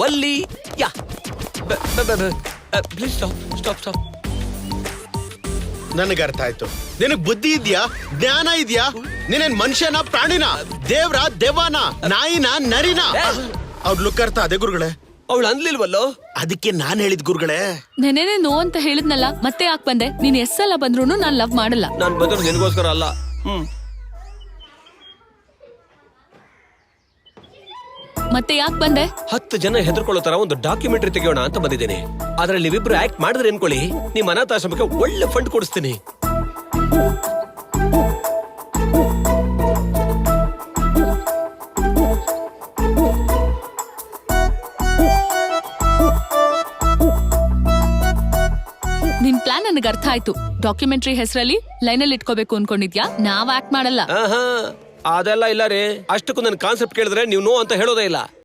Valli yeah please stop. ನನಗೆ ಅರ್ಥ ಆಯ್ತು. ನಿನಗ್ ಬುದ್ಧಿ ಇದ್ಯಾ, ಜ್ಞಾನ ಇದ್ಯಾ? ನೀನೇನ್ ಮನುಷ್ಯನ, ಪ್ರಾಣಿನ, ದೇವ್ರ, ದೆವ್ವನ, ನಾಯಿನ, ನರಿನ? ಅವ್ರ ಲುಕ್ ಅರ್ಥ ಅದೇ ಗುರುಗಳೇ. ಅವಳು ಅನ್ಲಿಲ್ವಲ್ಲೋ, ಅದಕ್ಕೆ ನಾನ್ ಹೇಳಿದ್ ಗುರುಗಳೇ. ನೆನೆನೆ ನೋ ಅಂತ ಹೇಳಿದ್ನಲ್ಲ, ಮತ್ತೆ ಯಾಕೆ ಬಂದೆ? ನೀನ್ ಎಷ್ಟೆಲ್ಲ ಬಂದ್ರು ನಾನ್ ಲವ್ ಮಾಡಲ್ಲ. ನಾನ್ ಬಂದ್ರು ನಿನಗೋಸ್ಕರ ಅಲ್ಲ. ಮತ್ತೆ ಯಾಕೆ ಬಂದೆ? 10 ಜನ ಹೆದರ್ಕೊಳ್ಳೋ ತರ ಒಂದು ಡಾಕ್ಯುಮೆಂಟರಿ ತೆಗೆಯೋಣ ಅಂತ ಬಂದಿದ್ದೀನಿ. ಅದ್ರಲ್ಲಿ ನೀವಿಬ್ರು ಆಕ್ಟ್ ಮಾಡಿದ್ರೆ ಅನ್ಕೊಳ್ಳಿ, ನಿಮ್ ಅನಾಥಾಶ್ರಮಕ್ಕೆ ಒಳ್ಳೆ ಫಂಡ್ ಕೊಡಿಸ್ತೀನಿ. ನಿನ್ ಪ್ಲಾನ್ ನನಗೆ ಅರ್ಥ ಆಯ್ತು. ಡಾಕ್ಯುಮೆಂಟರಿ ಹೆಸರಲ್ಲಿ ಲೈನಲ್ಲಿ ಇಟ್ಕೋಬೇಕು ಅನ್ಕೊಂಡಿದ್ಯಾ? ನಾವ್ ಆಕ್ಟ್ ಮಾಡಲ್ಲ. ಅದೆಲ್ಲ ಇಲ್ಲ ರೀ. ಅಷ್ಟಕ್ಕೂ ನನ್ನ ಕಾನ್ಸೆಪ್ಟ್ ಕೇಳಿದ್ರೆ ನೀವು ನೋ ಅಂತ ಹೇಳೋದೇ ಇಲ್ಲ.